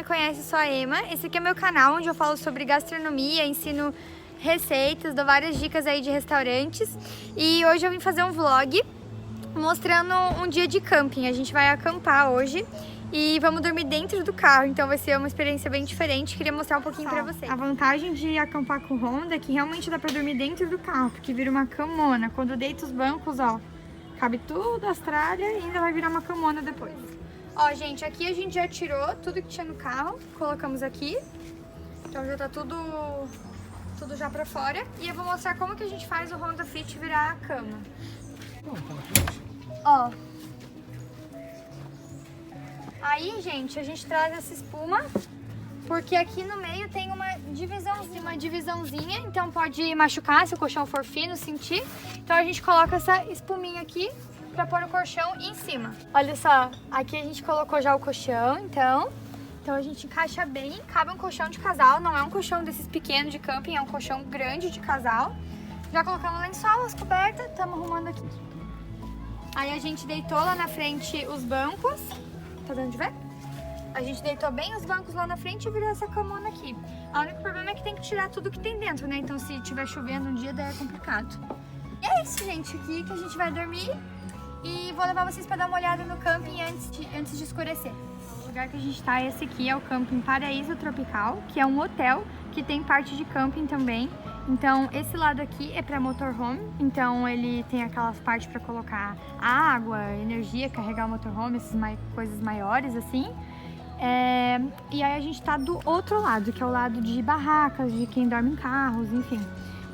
me conhece, sou a Emma. Esse aqui é meu canal, onde eu falo sobre gastronomia, ensino receitas, dou várias dicas aí de restaurantes. E hoje eu vim fazer um vlog mostrando um dia de camping. A gente vai acampar hoje e vamos dormir dentro do carro, então vai ser uma experiência bem diferente. Queria mostrar um pouquinho pra vocês. A vantagem de acampar com o Honda é que realmente dá pra dormir dentro do carro, porque vira uma camona. Quando deita os bancos, ó, cabe tudo, as tralhas, e ainda vai virar uma camona depois. Ó, gente, aqui a gente já tirou tudo que tinha no carro, colocamos aqui. Então já tá tudo já pra fora. E eu vou mostrar como que a gente faz o Honda Fit virar a cama. Ó. Aí, gente, a gente traz essa espuma, porque aqui no meio tem uma divisãozinha, então pode machucar se o colchão for fino, sentir. Então a gente coloca essa espuminha aqui pra pôr o colchão em cima. Olha só, aqui a gente colocou já o colchão, então a gente encaixa bem. Cabe um colchão de casal, não é um colchão desses pequenos de camping, é um colchão grande de casal. Já colocamos o lençol, as cobertas, estamos arrumando aqui. Aí a gente deitou lá na frente os bancos. Tá dando de ver? A gente deitou bem os bancos lá na frente e virou essa camona aqui. O único problema é que tem que tirar tudo que tem dentro, né? Então se tiver chovendo um dia, daí é complicado. E é isso, gente. Aqui que a gente vai dormir. E vou levar vocês pra dar uma olhada no camping antes de escurecer. O lugar que a gente tá, esse aqui é o Camping Paraíso Tropical, que é um hotel que tem parte de camping também. Então esse lado aqui é para motorhome, então ele tem aquelas partes para colocar água, energia, carregar o motorhome, essas coisas maiores assim. E aí a gente tá do outro lado, que é o lado de barracas, de quem dorme em carros, enfim.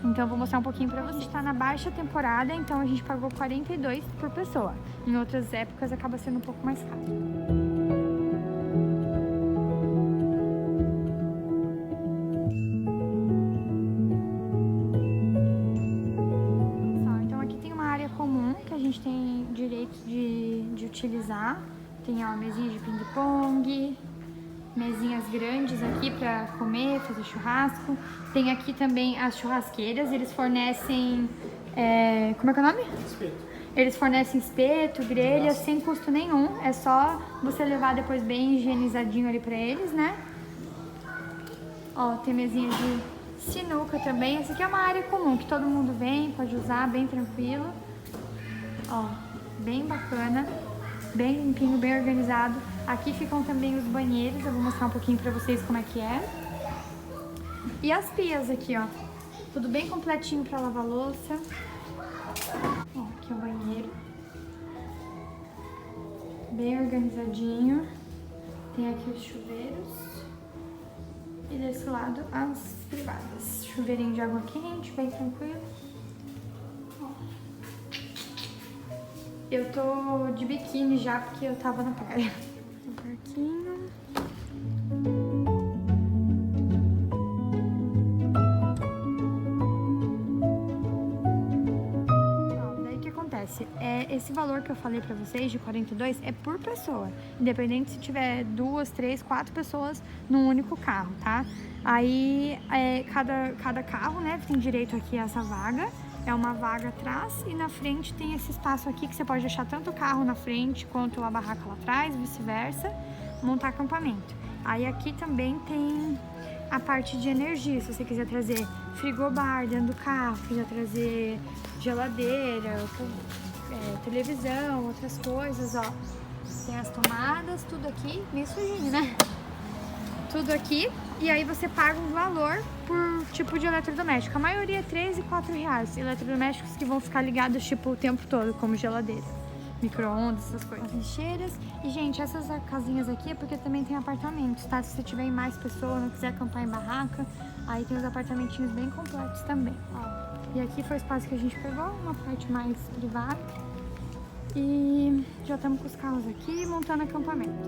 Então eu vou mostrar um pouquinho para vocês. A gente tá na baixa temporada, então a gente pagou 42 por pessoa. Em outras épocas acaba sendo um pouco mais caro. A gente tem direito de utilizar. Tem ó, mesinha de ping-pong, mesinhas grandes aqui para comer, fazer churrasco. Tem aqui também as churrasqueiras, eles fornecem, como é que é o nome? Espeto. Eles fornecem espeto, grelha, sem custo nenhum. É só você levar depois bem higienizadinho ali para eles, né? Ó, tem mesinha de sinuca também. Essa aqui é uma área comum, que todo mundo vem, pode usar, bem tranquilo. Ó, bem bacana, bem limpinho, bem organizado. Aqui ficam também os banheiros, eu vou mostrar um pouquinho pra vocês como é que é. E as pias aqui, ó, tudo bem completinho pra lavar louça. Ó, aqui é o banheiro. Bem organizadinho. Tem aqui os chuveiros. E desse lado as privadas. Chuveirinho de água quente, bem tranquilo. Eu tô de biquíni já, porque eu tava na praia. Um parquinho. Daí o que acontece? Esse valor que eu falei pra vocês, de 42, é por pessoa. Independente se tiver 2, 3, 4 pessoas num único carro, tá? Aí, cada carro, né, tem direito aqui a essa vaga. É uma vaga atrás e na frente tem esse espaço aqui que você pode deixar tanto o carro na frente quanto a barraca lá atrás, vice-versa, montar acampamento. Aí aqui também tem a parte de energia, se você quiser trazer frigobar dentro do carro, quiser trazer geladeira, televisão, outras coisas, ó. Tem as tomadas, tudo aqui, bem sujinho, né? Tudo aqui, e aí você paga um valor por tipo de eletrodoméstico. A maioria é R$3 e R$4. Eletrodomésticos que vão ficar ligados tipo o tempo todo, como geladeira, micro-ondas, essas coisas. As lixeiras. E, gente, essas casinhas aqui é porque também tem apartamentos, tá? Se você tiver em mais pessoas, não quiser acampar em barraca, aí tem os apartamentinhos bem completos também. Ó. E aqui foi o espaço que a gente pegou, uma parte mais privada. E já estamos com os carros aqui, montando acampamento.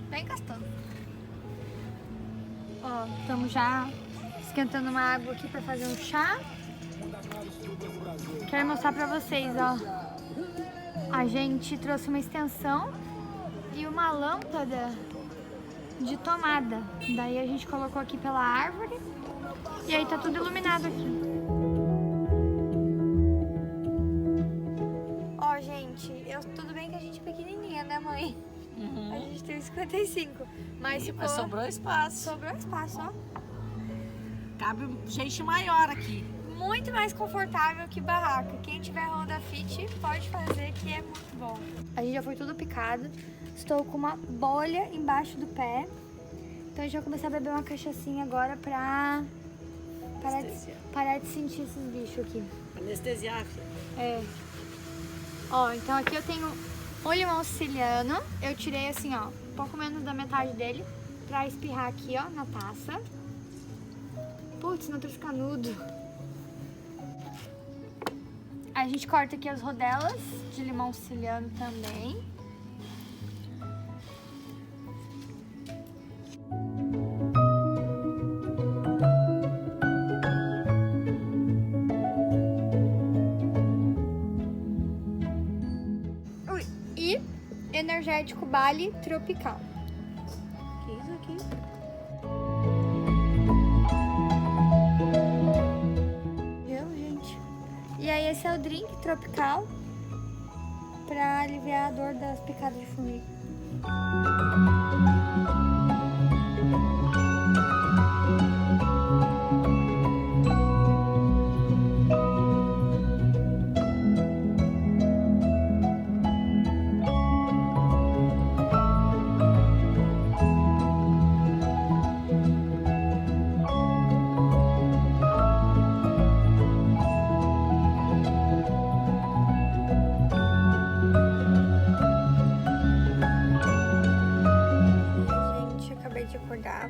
Bem gostoso. Ó, estamos já esquentando uma água aqui para fazer um chá. Quero mostrar para vocês, ó. A gente trouxe uma extensão e uma lâmpada de tomada. Daí a gente colocou aqui pela árvore e aí tá tudo iluminado aqui. Ó, gente, mim. A gente tem 55. Mas ficou... Mas sobrou espaço. Sobrou espaço, ó. Cabe gente maior aqui. Muito mais confortável que barraca. Quem tiver Honda Fit pode fazer, que é muito bom. A gente já foi tudo picado. Estou com uma bolha embaixo do pé. Então a gente vai começar a beber uma cachaçinha agora pra parar de sentir esses bichos aqui. Anestesiar, filha. É. Ó, então aqui eu tenho um limão siciliano. Eu tirei assim, ó, um pouco menos da metade dele pra espirrar aqui, ó, na taça. Putz, não trouxe canudo. A gente corta aqui as rodelas de limão siciliano também. E energético Bali tropical. Que isso aqui? E aí esse é o drink tropical pra aliviar a dor das picadas de formiga.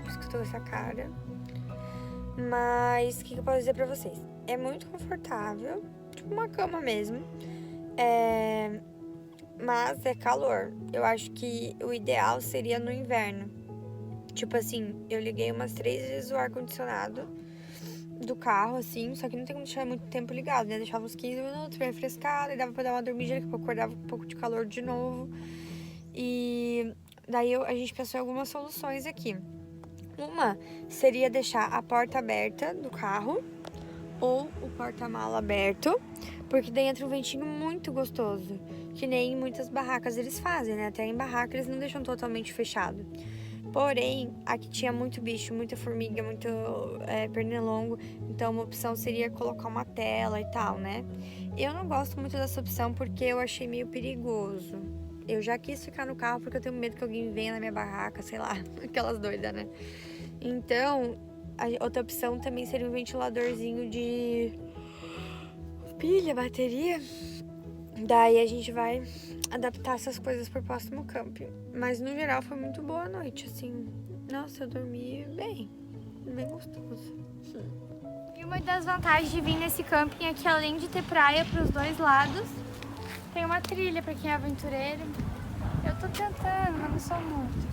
Por isso que eu tô com essa cara. Mas o que eu posso dizer pra vocês? É muito confortável, tipo uma cama mesmo. Mas é calor. Eu acho que o ideal seria no inverno. Tipo assim, eu liguei umas 3 vezes o ar-condicionado do carro, assim, só que não tem como deixar muito tempo ligado, né? Deixava uns 15 minutos pra refrescar, e dava pra dar uma dormida, daqui a pouco acordava com um pouco de calor de novo. E daí a gente pensou em algumas soluções aqui. Uma seria deixar a porta aberta do carro ou o porta-mala aberto, porque daí entra um ventinho muito gostoso, que nem em muitas barracas eles fazem, né? Até em barraca eles não deixam totalmente fechado. Porém, aqui tinha muito bicho, muita formiga, muito pernilongo, então uma opção seria colocar uma tela e tal, né? Eu não gosto muito dessa opção porque eu achei meio perigoso. Eu já quis ficar no carro porque eu tenho medo que alguém venha na minha barraca, sei lá, aquelas doidas, né? Então, a outra opção também seria um ventiladorzinho de pilha, bateria. Daí a gente vai adaptar essas coisas pro próximo camping. Mas no geral foi muito boa a noite, assim. Nossa, eu dormi bem gostoso. E uma das vantagens de vir nesse camping é que além de ter praia pros dois lados, tem uma trilha pra quem é aventureiro. Eu tô tentando, mas não sou muito.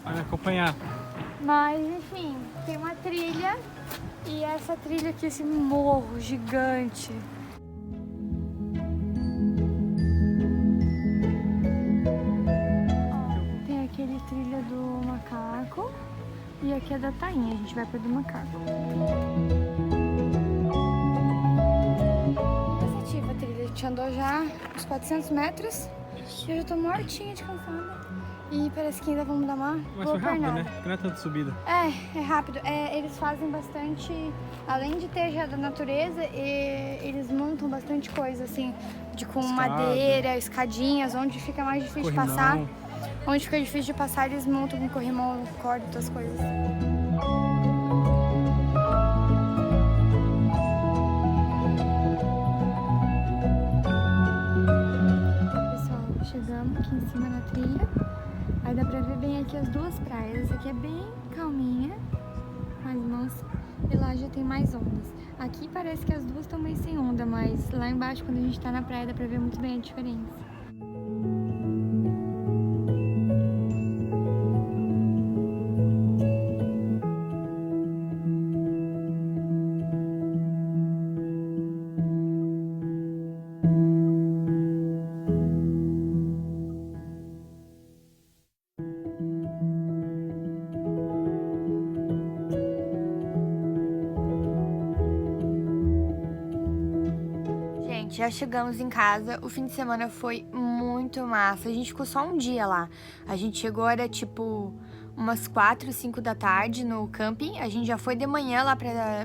Vai me acompanhar. Mas, enfim, tem uma trilha. E essa trilha aqui, esse morro gigante. Ó, tem aquele trilha do macaco. E aqui é da tainha, a gente vai pra do macaco. Cansativa a trilha, a gente andou já uns 400 metros. E eu já tô mortinha de cansada. E parece que ainda vamos dar uma Mas boa foi rápido, pernada. né? Porque não é tanta subida. É rápido. Eles fazem bastante, além de ter já da natureza, eles montam bastante coisa, assim, com Escada. madeira, escadinhas, onde fica mais difícil de passar. Onde fica difícil de passar, eles montam com corrimão, corda e outras coisas. Pessoal, chegamos aqui em cima na trilha. Aí dá pra ver bem aqui as duas praias. Essa aqui é bem calminha, mais mansa. E lá já tem mais ondas. Aqui parece que as duas estão meio sem onda, mas lá embaixo, quando a gente tá na praia, dá pra ver muito bem a diferença. Já chegamos em casa, o fim de semana foi muito massa. A gente ficou só um dia lá. A gente chegou, era tipo umas 4, 5 da tarde no camping. A gente já foi de manhã lá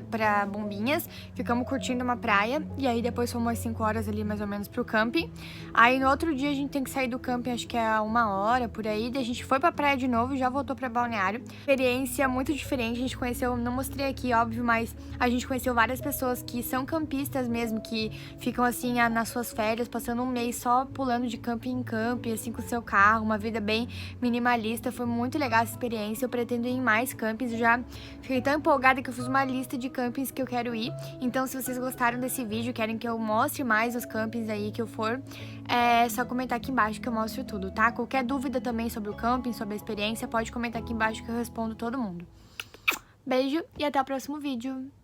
pra Bombinhas, ficamos curtindo uma praia, e aí depois fomos umas 5 horas ali mais ou menos pro camping. Aí no outro dia a gente tem que sair do camping, acho que é 1 hora por aí, daí a gente foi pra praia de novo e já voltou pra Balneário. Experiência muito diferente, a gente conheceu, não mostrei aqui, óbvio, mas a gente conheceu várias pessoas que são campistas mesmo, que ficam assim nas suas férias, passando um mês só pulando de camping em camping, assim com o seu carro, uma vida bem minimalista. Foi muito legal essa experiência. Eu pretendo ir em mais campings, eu já fiquei tão empolgada que eu fiz uma lista de campings que eu quero ir. Então, se vocês gostaram desse vídeo, querem que eu mostre mais os campings aí que eu for, é só comentar aqui embaixo que eu mostro tudo, tá? Qualquer dúvida também sobre o camping, sobre a experiência, pode comentar aqui embaixo que eu respondo todo mundo. Beijo e até o próximo vídeo!